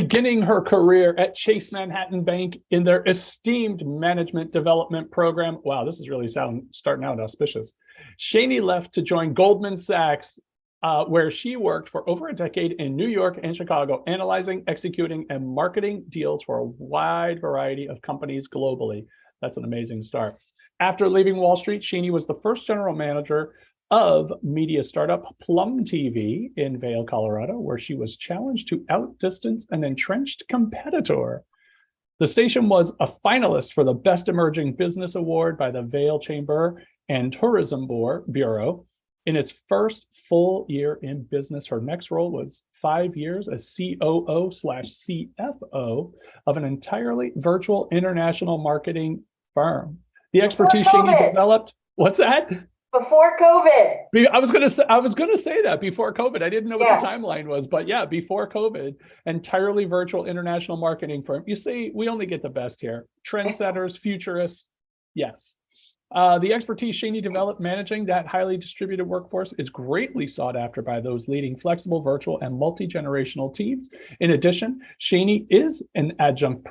beginning her career at Chase Manhattan Bank in their esteemed management development program. Wow, this is really starting out auspicious. Shani left to join Goldman Sachs, where she worked for over a decade in New York and Chicago, analyzing, executing, and marketing deals for a wide variety of companies globally. That's an amazing start. After leaving Wall Street, Shani was the first general manager of media startup Plum TV in Vail, Colorado, where she was challenged to outdistance an entrenched competitor. The station was a finalist for the Best Emerging Business Award by the Vail Chamber and Tourism Bureau. In its first full year in business, her next role was 5 years as COO/CFO of an entirely virtual international marketing firm. The expertise Shani developed, what's that? Before COVID. I was gonna say that before COVID. I didn't know what the timeline was, but yeah, before COVID, entirely virtual international marketing firm. You see, we only get the best here. Trendsetters, futurists, yes. The expertise Shani developed managing that highly distributed workforce is greatly sought after by those leading flexible, virtual, and multi-generational teams. In addition, Shani is an adjunct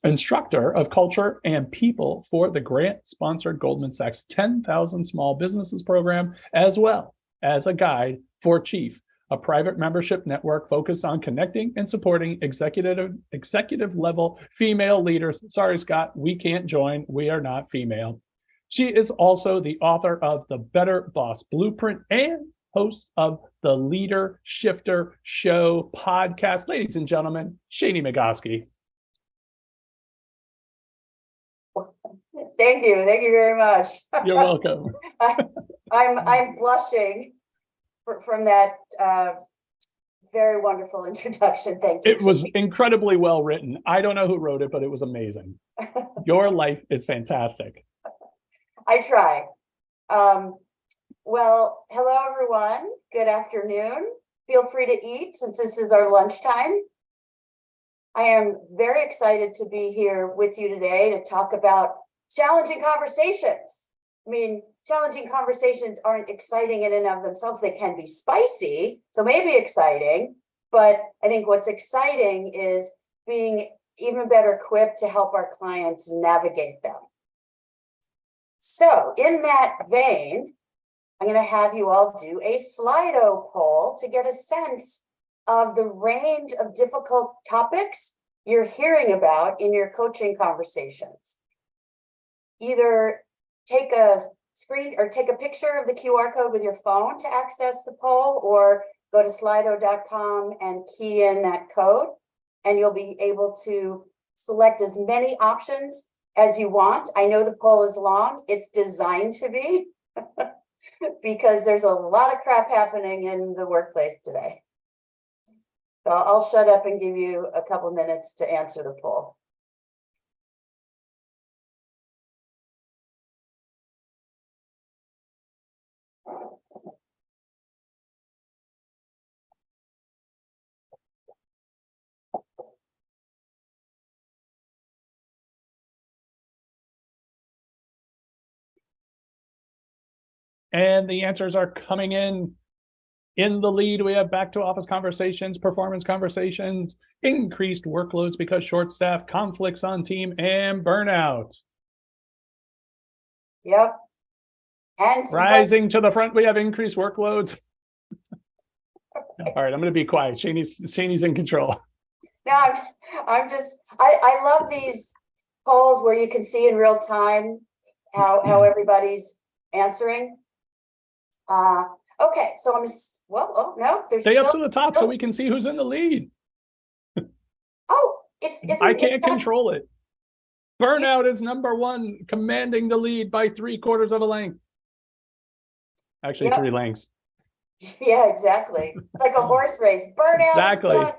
instructor of culture and people for the grant-sponsored Goldman Sachs 10,000 Small Businesses program, as well as a guide for Chief, a private membership network focused on connecting and supporting executive level female leaders. Sorry, Scott, we can't join. We are not female. She is also the author of The Better Boss Blueprint and host of the Leader Shifter Show podcast. Ladies and gentlemen, Shani Magosky. Thank you very much. You're welcome. I'm blushing from that very wonderful introduction. Thank you. It was incredibly well written. I don't know who wrote it, but it was amazing. Your life is fantastic. I try. Well, hello, everyone. Good afternoon. Feel free to eat since this is our lunchtime. I am very excited to be here with you today to talk about challenging conversations. I mean, challenging conversations aren't exciting in and of themselves. They can be spicy, so maybe exciting. But I think what's exciting is being even better equipped to help our clients navigate them. So in that vein, I'm going to have you all do a Slido poll to get a sense of the range of difficult topics you're hearing about in your coaching conversations. Either take a screen or take a picture of the QR code with your phone to access the poll, or go to slido.com and key in that code, and you'll be able to select as many options as you want. I know the poll is long. It's designed to be because there's a lot of crap happening in the workplace today. So I'll shut up and give you a couple minutes to answer the poll. And the answers are coming in. In the lead, we have back to office conversations, performance conversations, increased workloads because short staff, conflicts on team, and burnout. Yep. And rising to the front, we have increased workloads. All right, I'm going to be quiet. Shani's in control. No, I love these polls where you can see in real time how everybody's answering. Okay, so there's stay up to the top so we can see who's in the lead. I can't control it. Burnout is number one, commanding the lead by 3/4 of a length. Actually, 3 lengths. Yeah, exactly. It's like a horse race. Burnout. Exactly.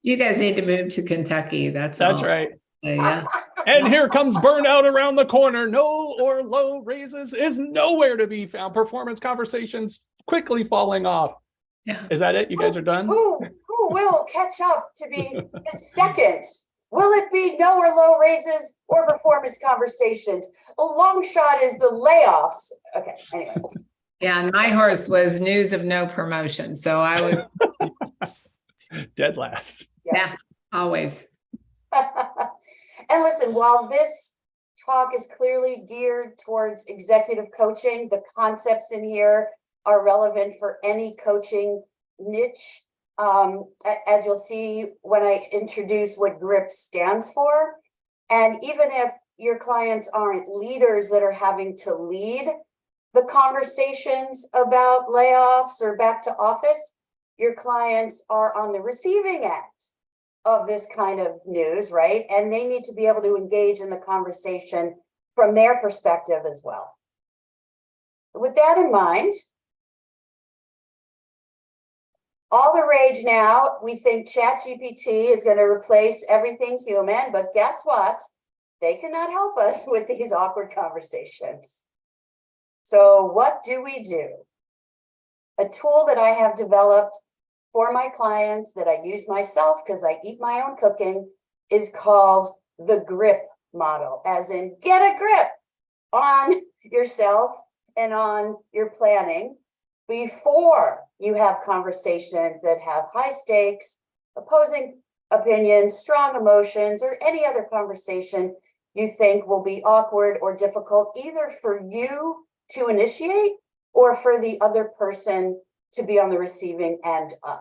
You guys need to move to Kentucky. That's right. Yeah. And here comes burnout around the corner. No or low raises is nowhere to be found. Performance conversations quickly falling off. Yeah. Is that it? You guys are done? Who will catch up to be in second? Will it be no or low raises or performance conversations? A long shot is the layoffs. Okay, anyway. Yeah, and my horse was news of no promotion. So I was Dead last. Yeah, always. And listen, while this talk is clearly geared towards executive coaching, the concepts in here are relevant for any coaching niche. As you'll see when I introduce what GRIP stands for. And even if your clients aren't leaders that are having to lead the conversations about layoffs or back to office, your clients are on the receiving end of this kind of news, right? And they need to be able to engage in the conversation from their perspective as well. With that in mind, all the rage now, we think ChatGPT is going to replace everything human, but guess what? They cannot help us with these awkward conversations. So what do? A tool that I have developed for my clients that I use myself because I eat my own cooking is called the GRIP model, as in get a grip on yourself and on your planning before you have conversations that have high stakes, opposing opinions, strong emotions, or any other conversation you think will be awkward or difficult, either for you to initiate or for the other person to be on the receiving end of.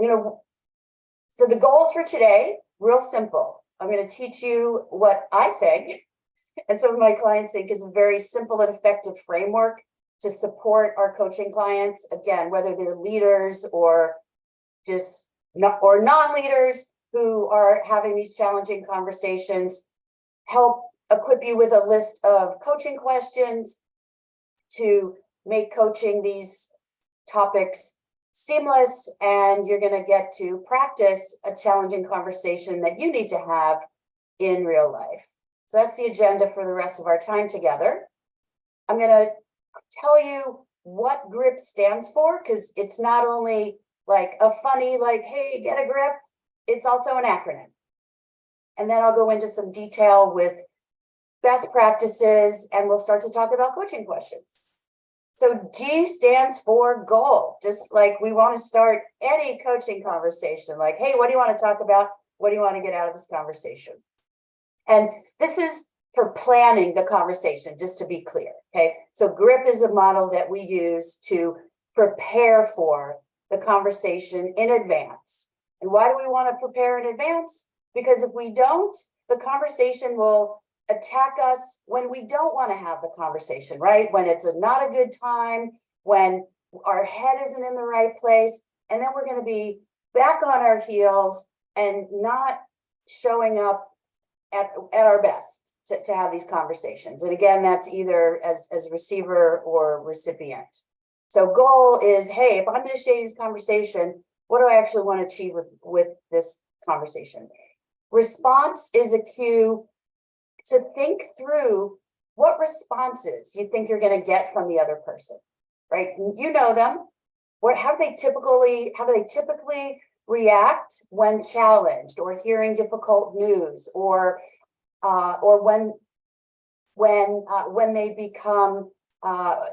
So the goals for today, real simple. I'm going to teach you what I think, and some of my clients think is a very simple and effective framework to support our coaching clients, again, whether they're leaders or just non-leaders who are having these challenging conversations, help equip you with a list of coaching questions to make coaching these topics seamless, and you're going to get to practice a challenging conversation that you need to have in real life. So that's the agenda for the rest of our time together. I'm going to tell you what GRIP stands for, because it's not only like a funny, like, hey, get a grip, it's also an acronym. And then I'll go into some detail with best practices, and we'll start to talk about coaching questions. So G stands for goal, just like we want to start any coaching conversation, like, hey, what do you want to talk about? What do you want to get out of this conversation? And this is for planning the conversation, just to be clear, okay? So GRIP is a model that we use to prepare for the conversation in advance. And why do we want to prepare in advance? Because if we don't, the conversation will attack us when we don't want to have the conversation, right? When it's not a good time, when our head isn't in the right place, and then we're going to be back on our heels and not showing up at our best to have these conversations. And again, that's either as a receiver or recipient. So goal is, hey, if I'm initiating this conversation, what do I actually want to achieve with this conversation? Response is a cue to think through what responses you think you're going to get from the other person, right? You know them. How do they typically react when challenged or hearing difficult news, or when they become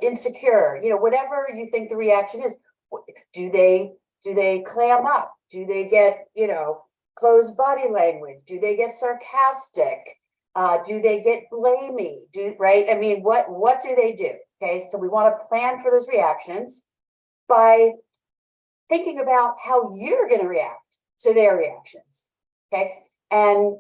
insecure? Whatever you think the reaction is. Do they clam up? Do they get closed body language? Do they get sarcastic? Do they get blamey? Right? I mean, what do they do? Okay, so we want to plan for those reactions by thinking about how you're going to react to their reactions. Okay, and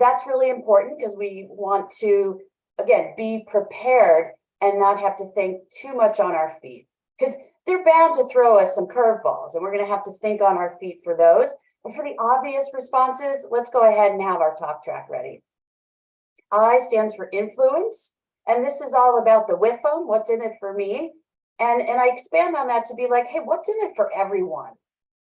that's really important because we want to, again, be prepared and not have to think too much on our feet, because they're bound to throw us some curveballs, and we're going to have to think on our feet for those. And for the obvious responses, let's go ahead and have our talk track ready. I stands for influence, and this is all about the with them, what's in it for me. And I expand on that to be like, hey, what's in it for everyone,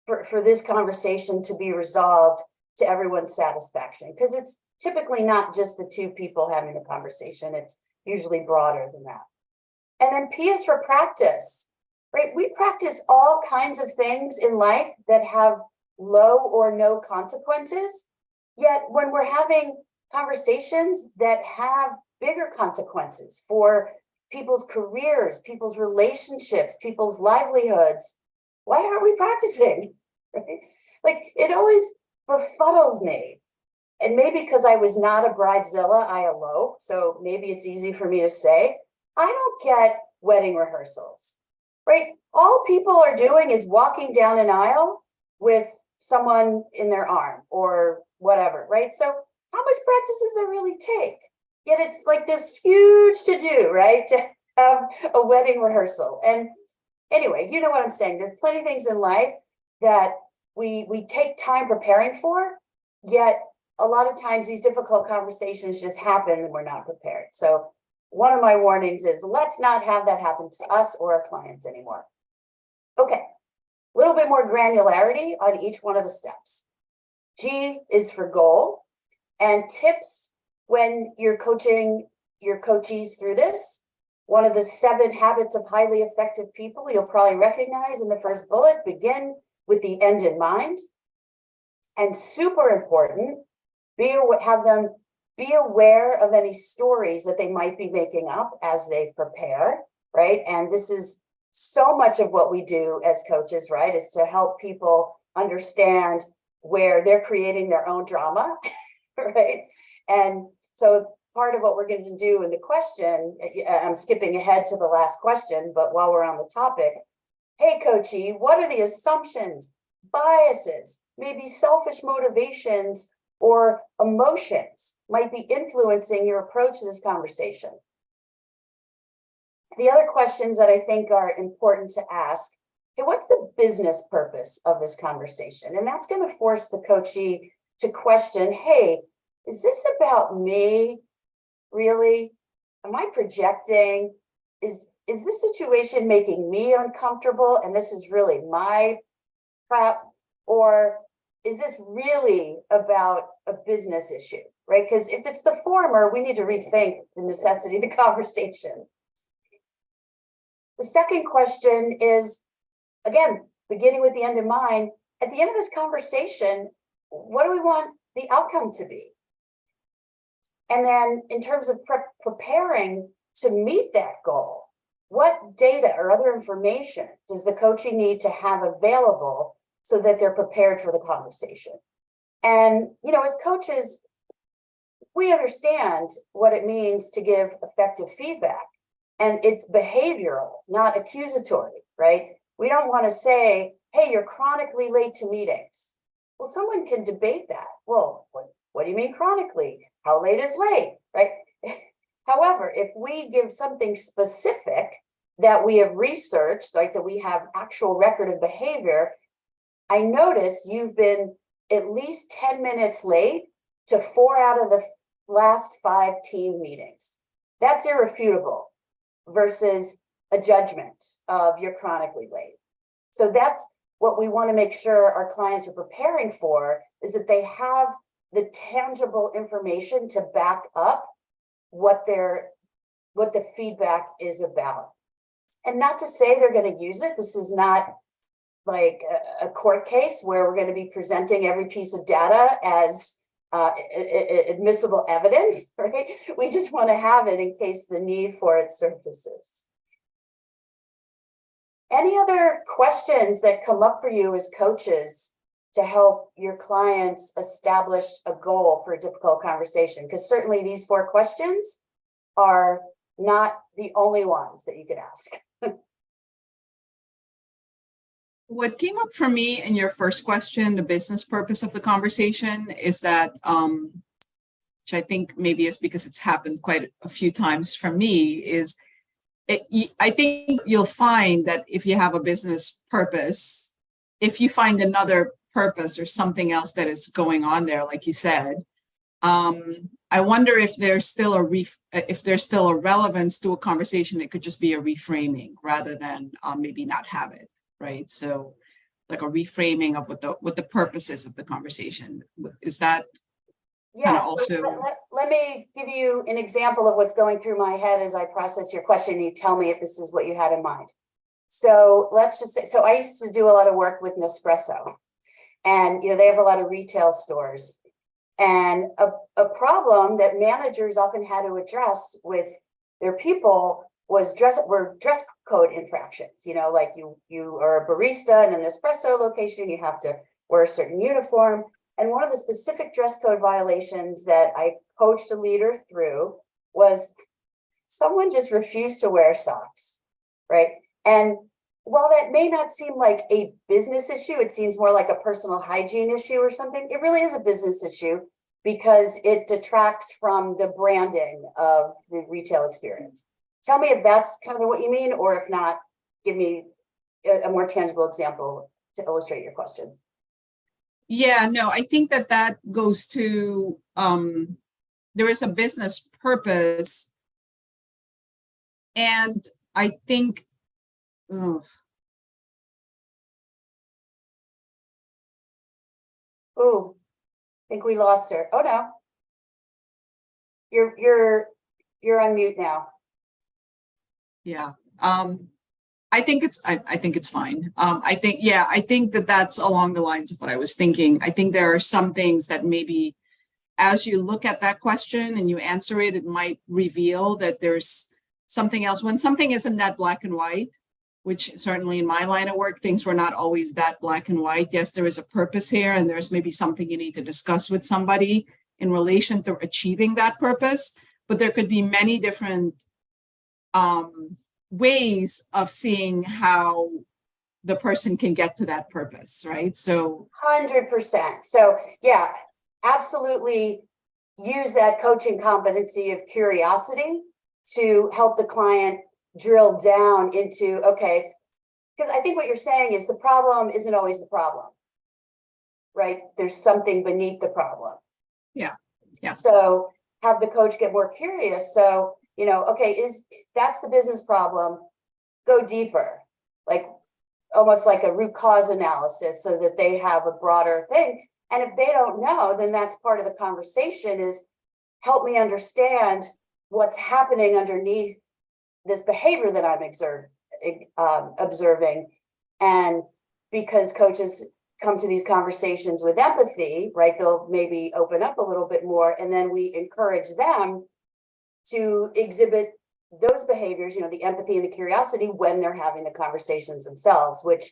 for this conversation to be resolved to everyone's satisfaction? Because it's typically not just the two people having the conversation, it's usually broader than that. And then P is for practice, right? We practice all kinds of things in life that have low or no consequences, yet when we're having conversations that have bigger consequences for people's careers, people's relationships, people's livelihoods, why aren't we practicing? Right? Like, it always befuddles me. And maybe because I was not a bridezilla, I eloped. So maybe it's easy for me to say, I don't get wedding rehearsals, right? All people are doing is walking down an aisle with someone in their arm or whatever, right? So how much practice does it really take? Yet it's like this huge to do, right? To have a wedding rehearsal. And anyway, you know what I'm saying? There's plenty of things in life that we take time preparing for, yet a lot of times these difficult conversations just happen and we're not prepared. So one of my warnings is let's not have that happen to us or our clients anymore. Okay, a little bit more granularity on each one of the steps. G is for goal and tips when you're coaching your coachees through this. One of the 7 habits of highly effective people you'll probably recognize in the first bullet, begin with the end in mind. And super important, have them be aware of any stories that they might be making up as they prepare, right? And this is so much of what we do as coaches, right? Is to help people understand where they're creating their own drama, right? And so part of what we're going to do in the question, I'm skipping ahead to the last question, but while we're on the topic, hey, coachee, what are the assumptions, biases, maybe selfish motivations or emotions might be influencing your approach to this conversation? The other questions that I think are important to ask, hey, what's the business purpose of this conversation? And that's going to force the coachee to question, hey, is this about me? Really? Am I projecting? Is this situation making me uncomfortable and this is really my crap? Or is this really about a business issue, right? Because if it's the former, we need to rethink the necessity of the conversation. The second question is, again, beginning with the end in mind, at the end of this conversation, what do we want the outcome to be? And then in terms of preparing to meet that goal, what data or other information does the coachee need to have available so that they're prepared for the conversation? And, you know, as coaches, we understand what it means to give effective feedback. And it's behavioral, not accusatory, right? We don't want to say, hey, you're chronically late to meetings. Well, someone can debate that. Well, what do you mean chronically? How late is late, right? However, if we give something specific that we have researched, like that we have actual record of behavior, I notice you've been at least 10 minutes late to 4 out of the last 5 team meetings. That's irrefutable versus a judgment of you're chronically late. So that's what we want to make sure our clients are preparing for, is that they have the tangible information to back up what the feedback is about. And not to say they're going to use it. This is not like a court case where we're going to be presenting every piece of data as admissible evidence, right? We just want to have it in case the need for it surfaces. Any other questions that come up for you as coaches to help your clients establish a goal for a difficult conversation? Because certainly these 4 questions are not the only ones that you could ask. What came up for me in your first question, the business purpose of the conversation, is that, which I think maybe is because it's happened quite a few times for me, is I think you'll find that if you have a business purpose, if you find another purpose or something else that is going on there, like you said, I wonder if there's still a relevance to a conversation. It could just be a reframing rather than maybe not have it, right? So like a reframing of what the purpose is of the conversation. Is that Yes. also? Let me give you an example of what's going through my head as I process your question. And you tell me if this is what you had in mind. So let's just say, so I used to do a lot of work with Nespresso, and they have a lot of retail stores. And a problem that managers often had to address with their people were dress code infractions, like you are a barista in an espresso location, you have to wear a certain uniform. And one of the specific dress code violations that I coached a leader through was someone just refused to wear socks, right? And while that may not seem like a business issue, it seems more like a personal hygiene issue or something. It really is a business issue because it detracts from the branding of the retail experience. Tell me if that's kind of what you mean, or if not, give me a more tangible example to illustrate your question. Yeah, no, I think that goes to, there is a business purpose. And I think, Ooh, I think we lost her. Oh no. You're on mute now. yeah. I think it's fine. I think that's along the lines of what I was thinking. I think there are some things that maybe as you look at that question and you answer it, it might reveal that there's something else. When something isn't that black and white, which certainly in my line of work, things were not always that black and white. Yes, there is a purpose here, and there's maybe something you need to discuss with somebody in relation to achieving that purpose. But there could be many different ways of seeing how the person can get to that purpose, right? So 100%. So yeah, absolutely use that coaching competency of curiosity to help the client drill down into, okay, because I think what you're saying is the problem isn't always the problem, right? There's something beneath the problem. Yeah. So have the coach get more curious. So, okay, that's the business problem, go deeper, like almost like a root cause analysis so that they have a broader thing. And if they don't know, then that's part of the conversation is help me understand what's happening underneath this behavior that I'm observing. And because coaches come to these conversations with empathy, right, they'll maybe open up a little bit more, and then we encourage them to exhibit those behaviors, the empathy and the curiosity when they're having the conversations themselves, which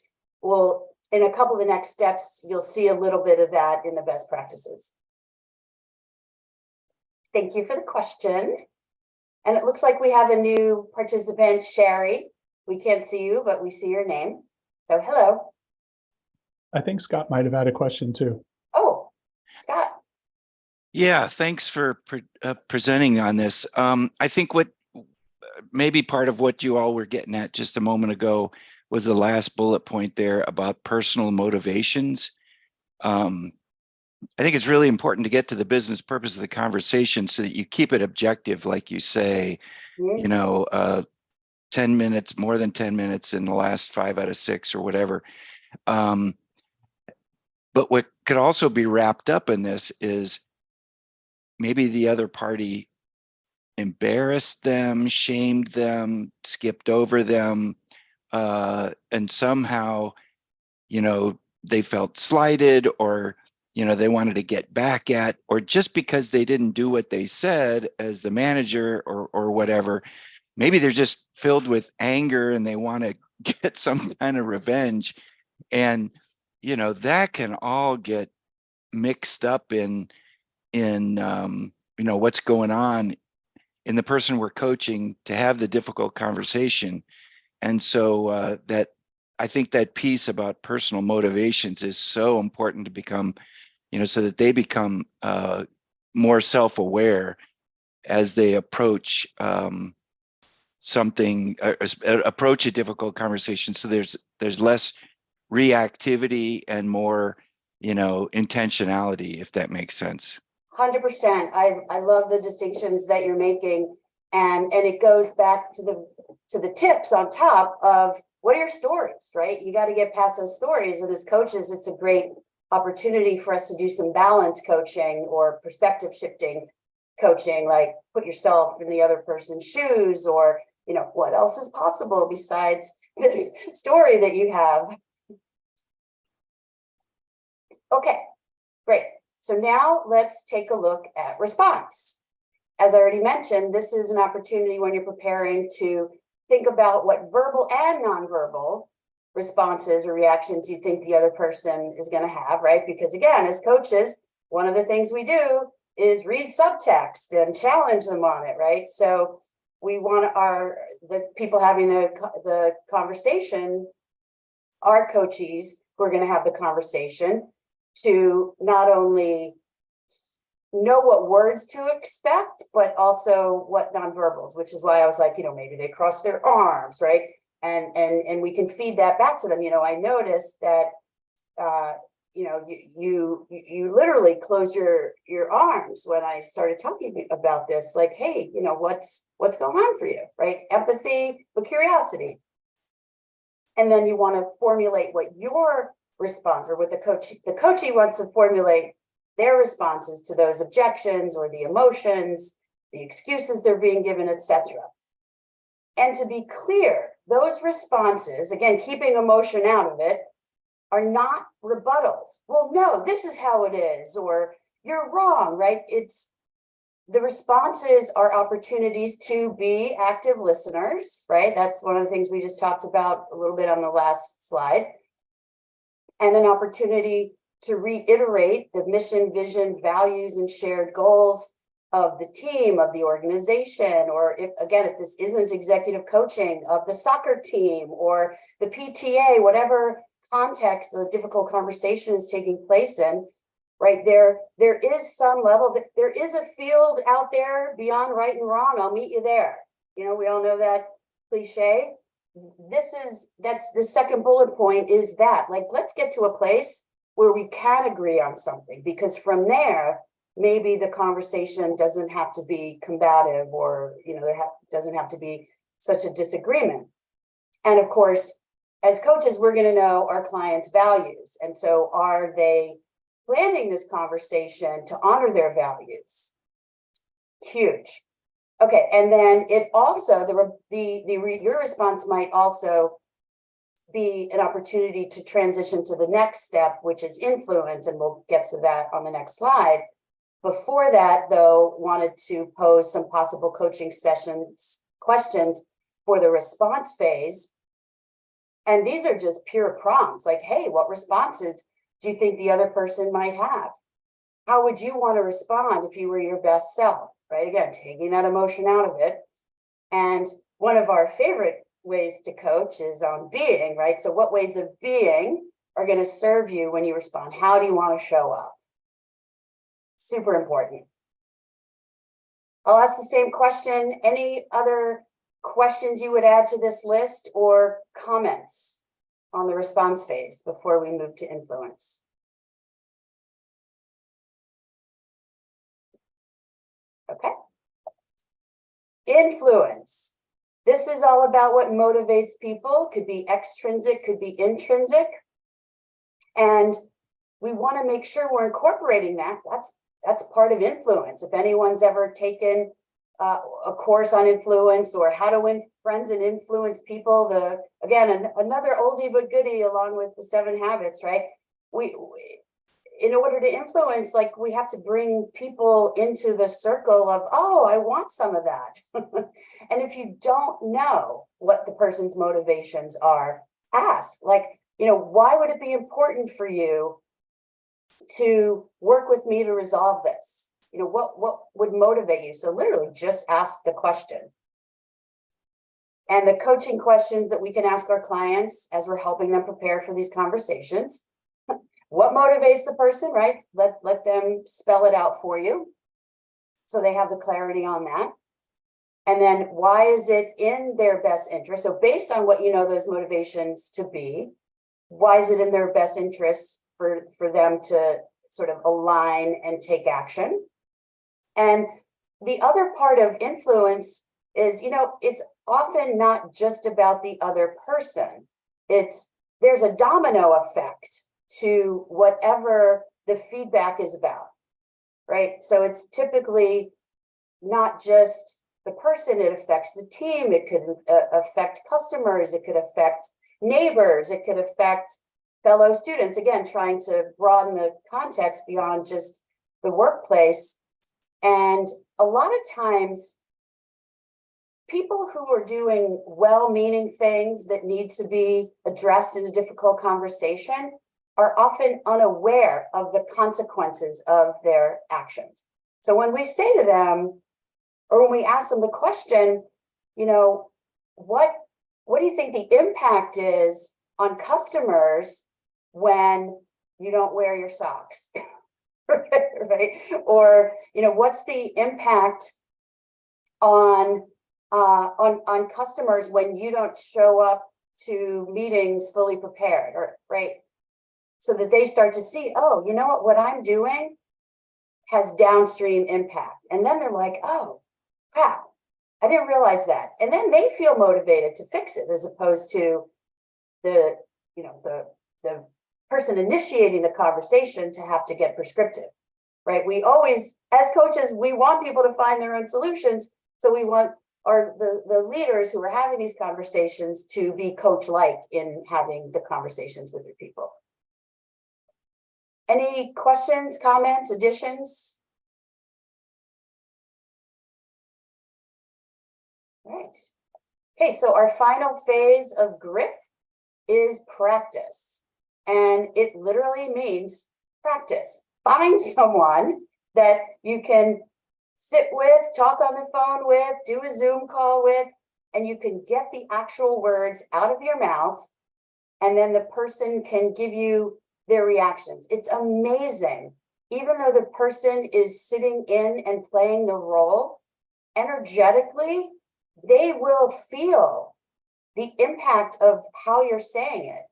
will, in a couple of the next steps, you'll see a little bit of that in the best practices. Thank you for the question. And it looks like we have a new participant, Sherry. We can't see you, but we see your name. So hello. I think Scott might have had a question too. Oh, Scott. Yeah, thanks for presenting on this. I think what maybe part of what you all were getting at just a moment ago was the last bullet point there about personal motivations. I think it's really important to get to the business purpose of the conversation so that you keep it objective, like you say, 10 minutes, more than 10 minutes in the last 5 out of 6 or whatever. But what could also be wrapped up in this is maybe the other party embarrassed them, shamed them, skipped over them, and somehow, they felt slighted, or, they wanted to get back at, or just because they didn't do what they said as the manager or whatever, maybe they're just filled with anger and they want to get some kind of revenge. And, that can all get mixed up in what's going on in the person we're coaching to have the difficult conversation. And so that I think that piece about personal motivations is so important to become, so that they become more self-aware as they approach approach a difficult conversation. So there's less reactivity and more, intentionality, if that makes sense. 100%. I love the distinctions that you're making, and it goes back to the tips on top of what are your stories, right? You got to get past those stories, and as coaches, it's a great opportunity for us to do some balance coaching or perspective shifting coaching, like put yourself in the other person's shoes, or what else is possible besides this story that you have. Okay, great. So now let's take a look at response. As I already mentioned, this is an opportunity when you're preparing to think about what verbal and nonverbal responses or reactions you think the other person is going to have, right? Because again, as coaches, one of the things we do is read subtext and challenge them on it, right? So we want the people having the conversation, our coachees who are going to have the conversation, to not only know what words to expect, but also what nonverbals, which is why I was like, maybe they cross their arms, right? And we can feed that back to them. I noticed that you literally close your arms when I started talking about this, like, hey, what's going on for you, right? Empathy, but curiosity. And then you want to formulate what your response, or what the coachee wants to formulate their responses to those objections or the emotions, the excuses they're being given, etc. And to be clear, those responses, again, keeping emotion out of it, are not rebuttals. Well, no, this is how it is, or you're wrong, right? The responses are opportunities to be active listeners, right? That's one of the things we just talked about a little bit on the last slide. And an opportunity to reiterate the mission, vision, values, and shared goals of the team, of the organization, or if this isn't executive coaching, of the soccer team or the PTA, whatever context the difficult conversation is taking place in, right? There is some level, that there is a field out there beyond right and wrong. I'll meet you there. We all know that cliche. That's the second bullet point, is that, like, let's get to a place where we can agree on something, because from there, maybe the conversation doesn't have to be combative, or, doesn't have to be such a disagreement. And of course, as coaches, we're going to know our clients' values. And so are they planning this conversation to honor their values? Huge. Okay, and then it also, your response might also be an opportunity to transition to the next step, which is influence, and we'll get to that on the next slide. Before that, though, wanted to pose some possible coaching sessions questions for the response phase. And these are just pure prompts, like, hey, what responses do you think the other person might have? How would you want to respond if you were your best self, right? Again, taking that emotion out of it. And one of our favorite ways to coach is on being, right? So what ways of being are going to serve you when you respond? How do you want to show up? Super important. I'll ask the same question. Any other questions you would add to this list, or comments on the response phase before we move to influence? Okay. Influence. This is all about what motivates people. Could be extrinsic, could be intrinsic. And we want to make sure we're incorporating that. That's part of influence. If anyone's ever taken a course on influence, or how to win friends and influence people, another oldie but goodie along with the 7 habits, right? We in order to influence, like, we have to bring people into the circle of, oh, I want some of that. And if you don't know what the person's motivations are, ask, like, why would it be important for you to work with me to resolve this? What would motivate you? So literally just ask the question. And the coaching questions that we can ask our clients as we're helping them prepare for these conversations. What motivates the person, right? Let them spell it out for you, so they have the clarity on that. And then, why is it in their best interest? So based on what you know those motivations to be, why is it in their best interest for them to sort of align and take action? And the other part of influence is, it's often not just about the other person. There's a domino effect to whatever the feedback is about, right? So it's typically not just the person, it affects the team, it could affect customers, it could affect neighbors, it could affect fellow students, again, trying to broaden the context beyond just the workplace. And a lot of times people who are doing well-meaning things that need to be addressed in a difficult conversation are often unaware of the consequences of their actions. So when we say to them, or when we ask them the question, you know, what do you think the impact is on customers when you don't wear your socks? Right? Or, you know, what's the impact on customers when you don't show up to meetings fully prepared, or right? So that they start to see, oh, you know what I'm doing has downstream impact. And then they're like, oh, crap, I didn't realize that. And then they feel motivated to fix it, as opposed to the person initiating the conversation to have to get prescriptive, right? We always, as coaches, we want people to find their own solutions. So we want the leaders who are having these conversations to be coach-like in having the conversations with your people. Any questions, comments, additions? Right. Okay, so our final phase of G.R.I.P is practice. And it literally means practice. Find someone that you can sit with, talk on the phone with, do a Zoom call with, and you can get the actual words out of your mouth, and then the person can give you their reactions. It's amazing. Even though the person is sitting in and playing the role, energetically, they will feel the impact of how you're saying it.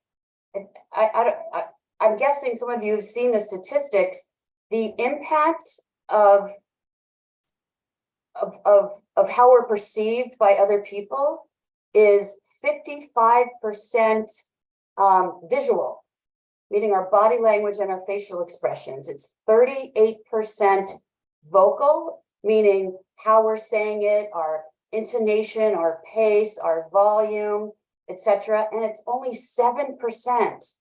I'm guessing some of you have seen the statistics. The impact of how we're perceived by other people is 55% visual, meaning our body language and our facial expressions. It's 38% vocal, meaning how we're saying it, our intonation, our pace, our volume, etc. And it's only 7%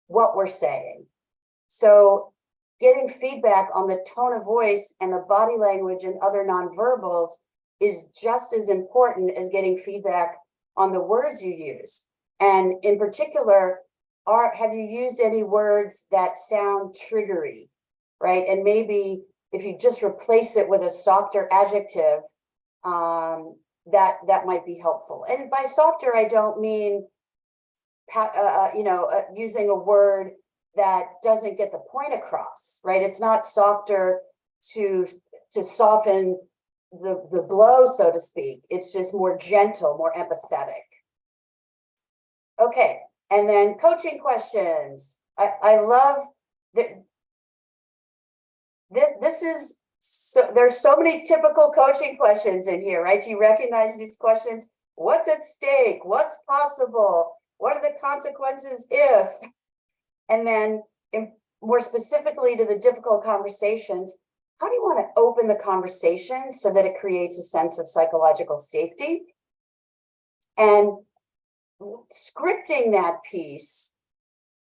what we're saying. So getting feedback on the tone of voice and the body language and other nonverbals is just as important as getting feedback on the words you use. And in particular, have you used any words that sound triggery, right? And maybe if you just replace it with a softer adjective, that might be helpful. And by softer, I don't mean using a word that doesn't get the point across, right? It's not softer to soften the blow, so to speak. It's just more gentle, more empathetic. Okay, and then coaching questions. I love that. This is so, there's so many typical coaching questions in here, right? You recognize these questions. What's at stake? What's possible? What are the consequences if? And then more specifically to the difficult conversations, how do you want to open the conversation so that it creates a sense of psychological safety? And scripting that piece,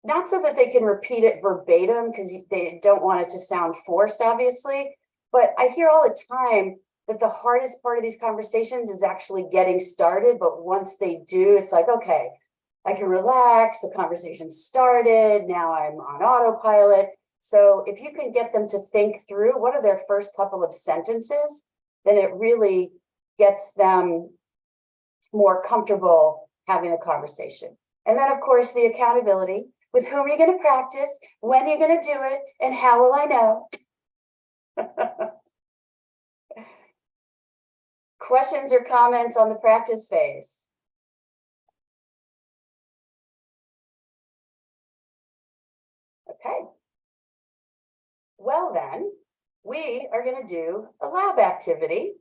not so that they can repeat it verbatim because they don't want it to sound forced, obviously, but I hear all the time that the hardest part of these conversations is actually getting started. But once they do, it's like, okay, I can relax, the conversation started, now I'm on autopilot. So if you can get them to think through what are their first couple of sentences, then it really gets them more comfortable having a conversation. And then, of course, the accountability. With whom are you going to practice? When are you going to do it? And how will I know? Questions or comments on the practice phase? Okay. Well, then, we are going to do a lab activity.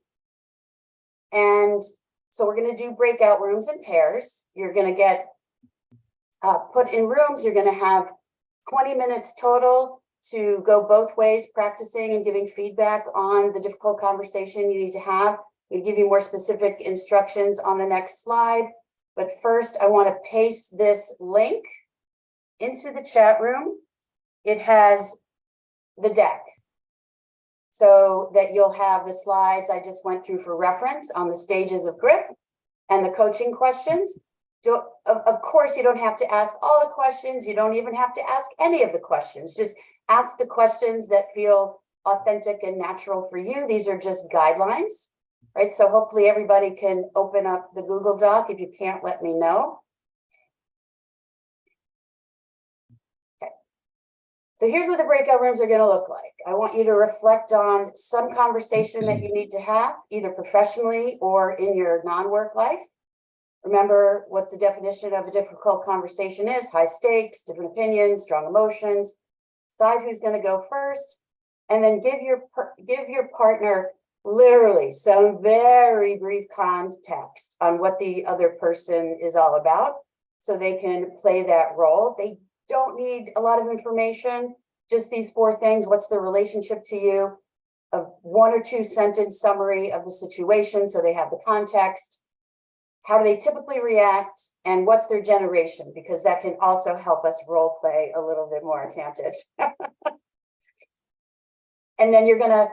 And so we're going to do breakout rooms in pairs. You're going to get put in rooms. You're going to have 20 minutes total to go both ways, practicing and giving feedback on the difficult conversation you need to have. We'll give you more specific instructions on the next slide. But first, I want to paste this link into the chat room. It has the deck. so that you'll have the slides I just went through for reference on the stages of G.R.I.P and the coaching questions. Of course, you don't have to ask all the questions. You don't even have to ask any of the questions. Just ask the questions that feel authentic and natural for you. These are just guidelines, right? So hopefully everybody can open up the Google Doc. If you can't, let me know. So here's what the breakout rooms are going to look like. I want you to reflect on some conversation that you need to have, either professionally or in your non-work life. Remember what the definition of a difficult conversation is: high stakes, different opinions, strong emotions. Decide who's going to go first, and then give your partner literally some very brief context on what the other person is all about, so they can play that role. They don't need a lot of information, just these 4 things. What's the relationship to you? A 1 or 2 sentence summary of the situation so they have the context. How do they typically react, and what's their generation? Because that can also help us role play a little bit more, can't it? And then you're gonna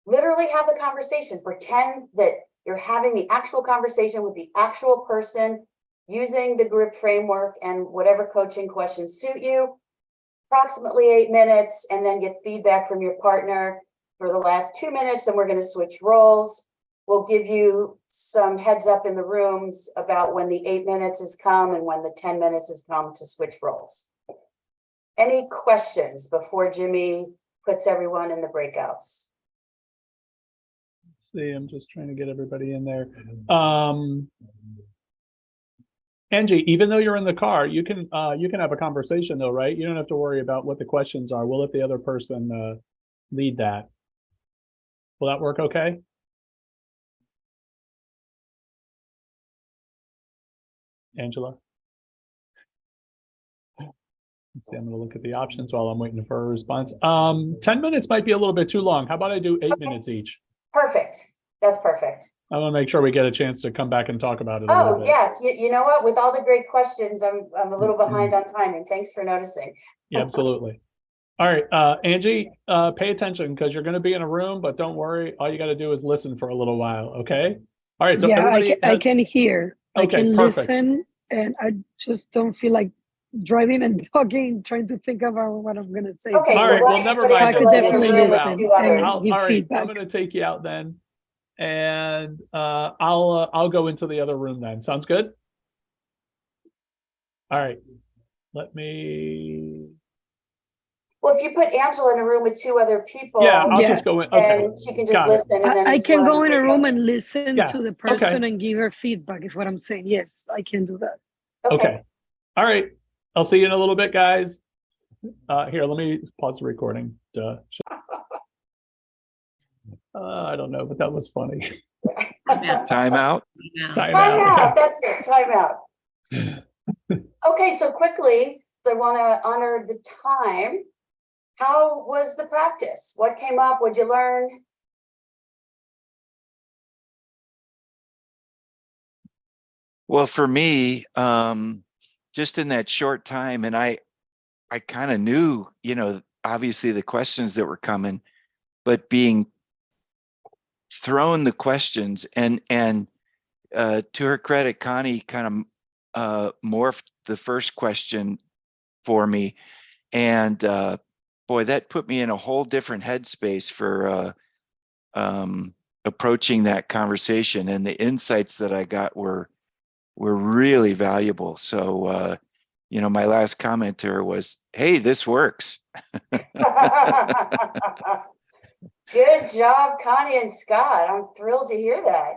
literally have the conversation. Pretend that you're having the actual conversation with the actual person using the G.R.I.P framework and whatever coaching questions suit you. Approximately 8 minutes, and then get feedback from your partner for the last 2 minutes, and we're going to switch roles. We'll give you some heads up in the rooms about when the 8 minutes has come and when the 10 minutes has come to switch roles. Any questions before Jimmy puts everyone in the breakouts? Let's see, I'm just trying to get everybody in there. Angie, even though you're in the car, you can have a conversation though, right? You don't have to worry about what the questions are. We'll let the other person lead that. Will that work okay? Angela? Let's see, I'm gonna look at the options while I'm waiting for a response. 10 minutes might be a little bit too long. How about I do 8 minutes each? Perfect. That's perfect. I want to make sure we get a chance to come back and talk about it a little Oh, bit. yes. You know what? With all the great questions, I'm a little behind on timing. Thanks for noticing. Yeah, absolutely. All right, Angie, pay attention because you're going to be in a room, but don't worry. All you got to do is listen for a little while, okay? All right, so yeah, everybody I can hear. I Okay, can perfect. listen, and I just don't feel like driving and talking, trying to think about what I'm gonna say. Okay, All so right, why well, don't you never put mind. I could Angela in the definitely room with listen 2 others? and give All right, feedback. I'm going to take you out then, and I'll go into the other room then. Sounds good? All right, let me. Well, if you put Angela in a room with 2 other people, Yeah, I'll Yeah. just go in. Okay, then she can just got it. listen, and then I there's can one go in a breakout. room and listen Yeah, to the okay. person and give her feedback is what I'm saying. Yes, I can do that. Okay. All right. I'll see you in a little bit, guys. Here, let me pause the recording. Duh. I don't know, but that was funny. Time out. Time Time out. out. That's it. Time out. Okay, so quickly, so I want to honor the time. How was the practice? What came up? What'd you learn? Well, for me, just in that short time, and I kind of knew, obviously the questions that were coming, but being thrown the questions and to her credit, Connie kind of morphed the first question for me, and boy, that put me in a whole different headspace for approaching that conversation, and the insights that I got were really valuable. So my last comment to her was, hey, this works. Good job, Connie and Scott. I'm thrilled to hear that.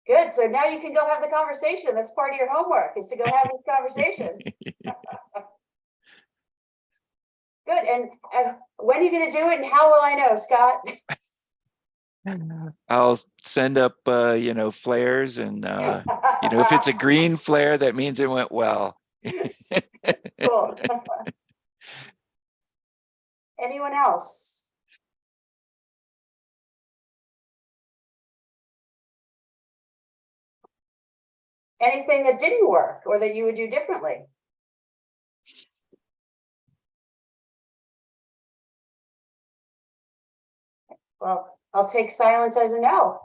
Good. So now you can go have the conversation. That's part of your homework, is to go have these conversations. Good. And when are you going to do it, and how will I know, Scott? I'll send up flares, and if it's a green flare, that means it went well. Cool. Anyone else? Anything that didn't work or that you would do differently? Well, I'll take silence as a no.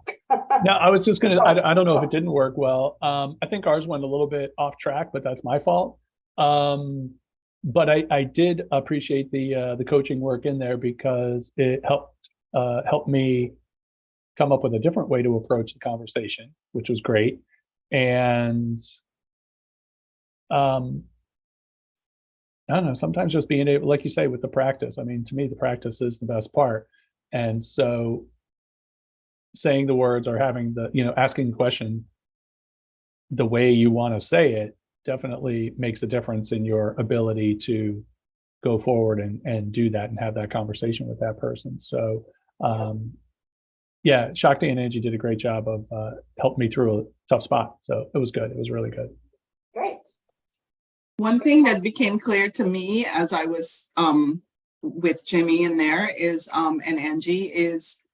No, I was just gonna, I don't know if it didn't work well. I think ours went a little bit off track, but that's my fault. But I did appreciate the coaching work in there because it helped me come up with a different way to approach the conversation, which was great. And I don't know, sometimes just being able, like you say, with the practice, I mean, to me, the practice is the best part. And so saying the words or having the, asking the question the way you want to say it definitely makes a difference in your ability to go forward and do that and have that conversation with that person. So, yeah, Shakti and Angie did a great job of helping me through a tough spot. So it was good. It was really good. Great. One thing that became clear to me as I was with Jimmy in there is and Angie is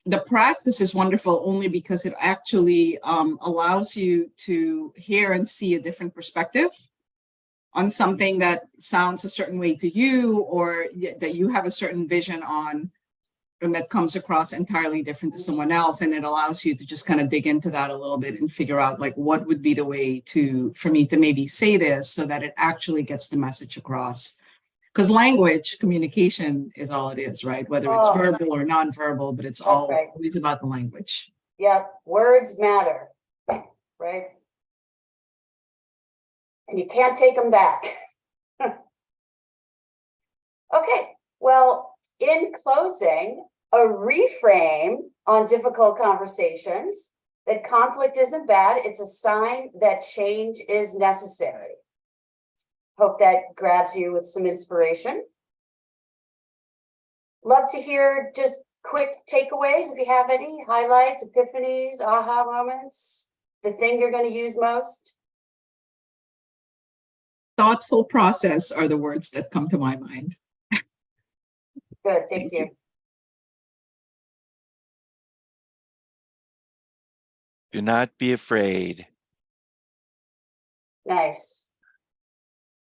the practice is wonderful only because it actually allows you to hear and see a different perspective on something that sounds a certain way to you, or that you have a certain vision on, and that comes across entirely different to someone else. And it allows you to just kind of dig into that a little bit and figure out like, what would be the way for me to maybe say this so that it actually gets the message across. Because language communication is all it is, right? Whether it's verbal or nonverbal, but it's always about the language. Yep, words matter, right? And you can't take them back. Okay, well, in closing, a reframe on difficult conversations, that conflict isn't bad, it's a sign that change is necessary. Hope that grabs you with some inspiration. Love to hear just quick takeaways if you have any, highlights, epiphanies, aha moments, the thing you're going to use most. Thoughtful process are the words that come to my mind. Good, thank you. Do not be afraid. Nice.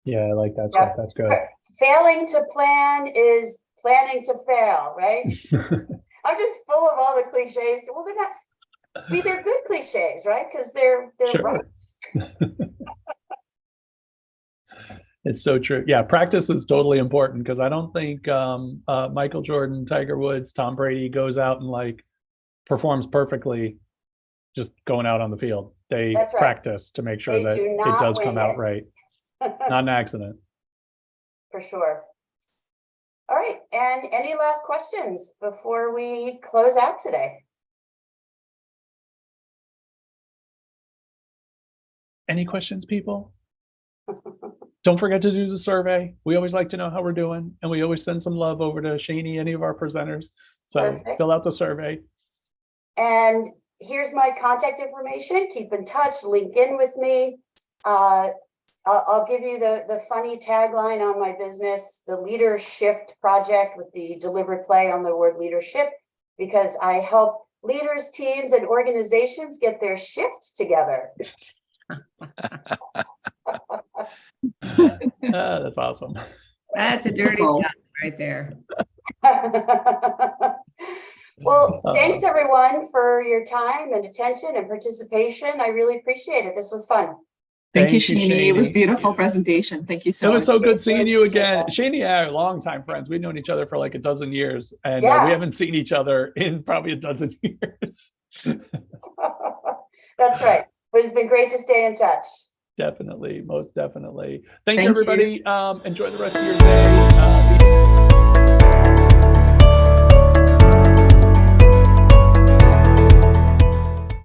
Yeah, I like that Yeah. stuff. That's good. Failing to plan is planning to fail, right? I'm just full of all the cliches. Well, they're not. They're good cliches, right? Because they're Sure. right. It's so true. Yeah, practice is totally important because I don't think Michael Jordan, Tiger Woods, Tom Brady goes out and like performs perfectly just going out on the field. They That's right. practice to make sure They that do it not does wing come out it. right. It's not an accident. For sure. All right, and any last questions before we close out today? Any questions, people? Don't forget to do the survey. We always like to know how we're doing, and we always send some love over to Shani, any of our presenters. So Perfect. fill out the survey. And here's my contact information. Keep in touch, link in with me. I'll give you the funny tagline on my business, the Leader Shift Project, with the deliberate play on the word leadership, because I help leaders, teams, and organizations get their shift together. That's awesome. That's a dirty Wonderful. job right there. Well, thanks everyone for your time and attention and participation. I really appreciate it. This was fun. Thank you, Thank you, Shani. It was Shani. beautiful presentation. Thank you so It much. was so good seeing you Appreciate again. that. Shani and I are longtime friends. We've known each other for like a dozen years, and Yeah. we haven't seen each other in probably a dozen years. That's right. But it's been great to stay in touch. Definitely, most definitely. Thank Thank you, you. everybody. Enjoy the rest of your day.